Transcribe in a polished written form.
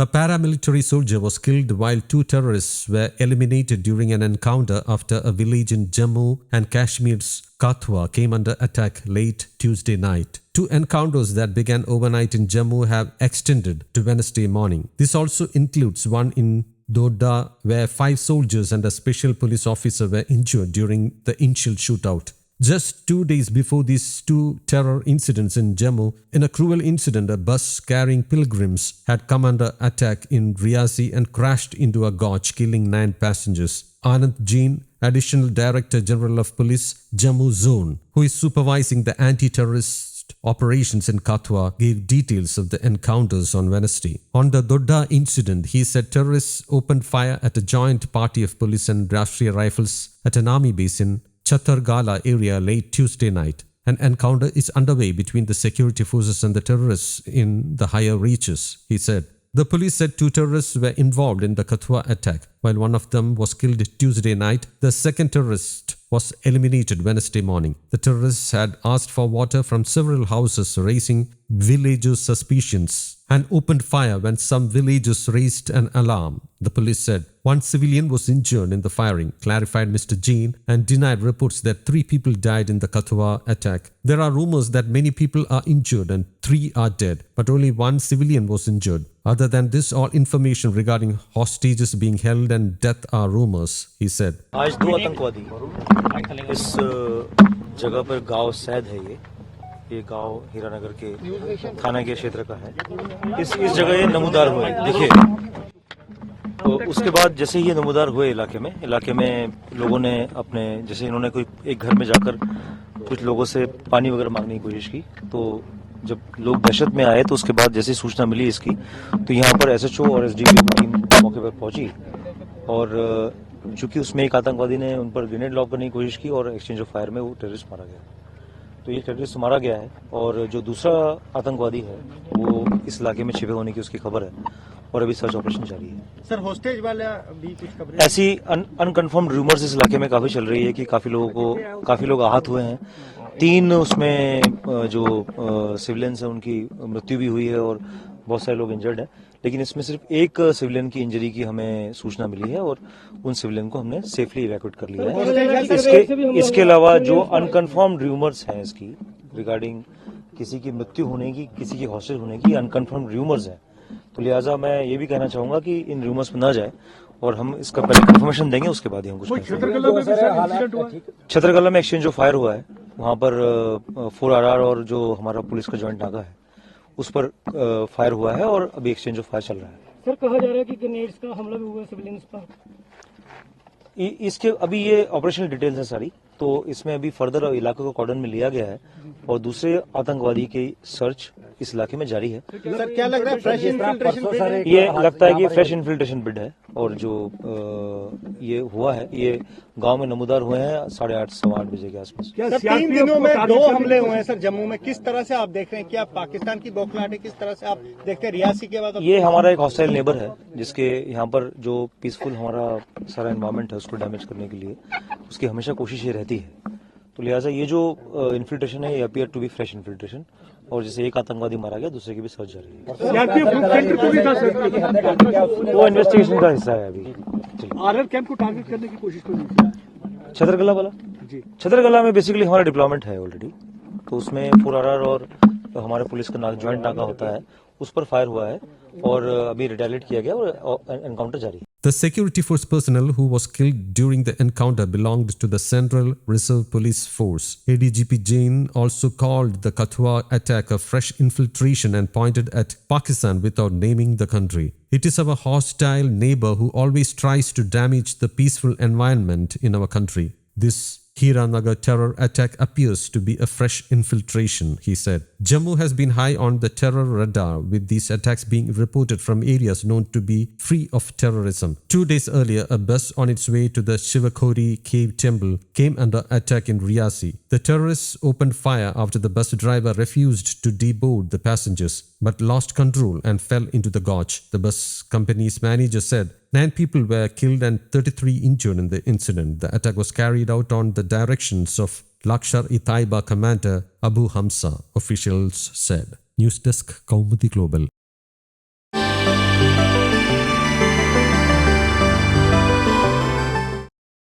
A paramilitary soldier was killed while two terrorists were eliminated during an encounter after a village in Jammu and Kashmir's Kathua came under attack late Tuesday night. Two encounters that began overnight in Jammu have extended to Wednesday morning. This also includes one in Doda, where 5 soldiers and a special police officer were injured during the initial shootout. Just 2 days before these two terror incidents in Jammu, in a cruel incident, a bus carrying pilgrims had come under attack in Riasi and crashed into a gorge, killing 9 passengers. Anand Jain, Additional Director General of Police, Jammu Zone, who is supervising the anti-terrorist operations in Kathua, gave details of the encounters on Wednesday. On the Dodda incident, he said terrorists opened fire at a joint party of police and Rashtriya Rifles at an army base in Chatargala area late Tuesday night. An encounter is underway between the security forces and the terrorists in the higher reaches, he said. The police said 2 terrorists were involved in the Kathua attack. While one of them was killed Tuesday night, the second terrorist was eliminated Wednesday morning. The terrorists had asked for water from several houses, raising villagers' suspicions, and opened fire when some villagers raised an alarm, the police said. 1 civilian was injured in the firing, clarified Mr. Jain, and denied reports that 3 people died in the Kathua attack. There are rumors that many people are injured and 3 are dead, but only 1 civilian was injured. Other than this, all information regarding hostages being held and death are rumors, he said. आज 2 आतंकवादी इस जगह पर गांव सैद है ये गांव हीरानगर के थाना के क्षेत्र का है। इस जगह ये नमूदार हुए, देखिए। तो उसके बाद जैसे ही ये नमूदार हुए इलाके में लोगों ने अपने, जैसे इन्होंने कोई एक घर में जाकर कुछ लोगों से पानी वगैरह मांगने की कोशिश की, तो जब लोग दहशत में आए तो उसके बाद जैसे सूचना मिली इसकी, तो यहाँ पर SHO और SDPO की टीम मौके पर पहुंची, और चूंकि उसमें एक आतंकवादी ने उन पर ग्रेनेड लॉन्च करने की कोशिश की और एक्सचेंज ऑफ फायर में वो टेररिस्ट मारा गया। तो ये टेररिस्ट मारा गया है, और जो दूसरा आतंकवादी है वो इस इलाके में छिपे होने की उसकी खबर है, और अभी सर्च ऑपरेशन जारी है। सर, होस्टेज वाला भी कुछ खबर ऐसी अनकन्फर्म्ड रूमर्स इस इलाके में काफी चल रही है कि काफी लोग आहत हुए हैं। 3 उसमें जो सिविलियंस है उनकी मृत्यु भी हुई है और बहुत सारे लोग इंजर्ड हैं, लेकिन इसमें सिर्फ एक सिविलियन की इंजरी की हमें सूचना मिली है और उन सिविलियन को हमने सेफली इवैक्यूएट कर लिया है। इसके अलावा जो अनकन्फर्म्ड रूमर्स हैं इसकी रिगार्डिंग किसी की मृत्यु होने की, किसी की हॉस्टेज होने की अनकन्फर्म्ड रूमर्स हैं, तो लिहाजा मैं ये भी कहना चाहूंगा कि इन रूमर्स में ना जाए और हम इसका पहले कंफर्मेशन देंगे, उसके बाद ही हम कुछ। छतरगला में एक्सचेंज ऑफ फायर हुआ है, वहां पर 4RR और जो हमारा पुलिस का ज्वाइंट नाका है उस पर फायर हुआ है और अभी एक्सचेंज ऑफ फायर चल रहा है। सर, कहा जा रहा है कि ग्रेनेड्स का हमला भी हुआ सिविलियंस पर। इसके अभी ये ऑपरेशनल डिटेल्स है सारी, तो इसमें अभी फर्दर इलाके को कॉर्डन में लिया गया है और दूसरे आतंकवादी की सर्च इस इलाके में जारी है। सर, क्या लग रहा है फ्रेश इन्फिल्ट्रेशन बिड है? ये लगता है कि फ्रेश इन्फिल्ट्रेशन बिड है, और जो ये हुआ है ये गांव में नमूदार हुए हैं 8:30 सवा 8 बजे के आसपास। 3 दिनों में 2 हमले हुए हैं सर जम्मू में, किस तरह से आप देख रहे हैं? क्या पाकिस्तान की बौखलाहट है? किस तरह से आप देखते हैं रियासी के बाद? ये हमारा एक हॉस्टाइल नेबर है जिसके यहाँ पर जो पीसफुल हमारा सारा एनवायरमेंट है उसको डैमेज करने के लिए उसकी हमेशा कोशिश ये रहती है, तो लिहाजा ये जो इन्फिल्ट्रेशन है ये appear to be fresh infiltration, और जैसे एक आतंकवादी मारा गया दूसरे की भी सर्च जारी है। वो इन्वेस्टिगेशन का हिस्सा है अभी। आरआर कैंप को टारगेट करने की कोशिश कर रही है छतरगला वाला जी, छतरगला में बेसिकली हमारा डिप्लॉयमेंट है ऑलरेडी, तो उसमें 4RR और हमारे पुलिस का ज्वाइंट नाका होता है, उस पर फायर हुआ है और अभी रिटेलिएट किया गया और एनकाउंटर जारी है। The security force personnel who was killed during the encounter belonged to the Central Reserve Police Force. ADGP Jain also called the Kathua attack a fresh infiltration and pointed at Pakistan without naming the country. It is our hostile neighbor who always tries to damage the peaceful environment in our country. This Hiranagar terror attack appears to be a fresh infiltration, he said. Jammu has been high on the terror radar, with these attacks being reported from areas known to be free of terrorism. 2 days earlier, a bus on its way to the Shivakori cave temple came under attack in Riasi. The terrorists opened fire after the bus driver refused to deboard the passengers, but lost control and fell into the gorge. The bus company's manager said 9 people were killed and 33 injured in the incident. The attack was carried out on the directions of Lakshar-e-Taiba commander Abu Hamza, officials said. News Desk, Kaumudy Global.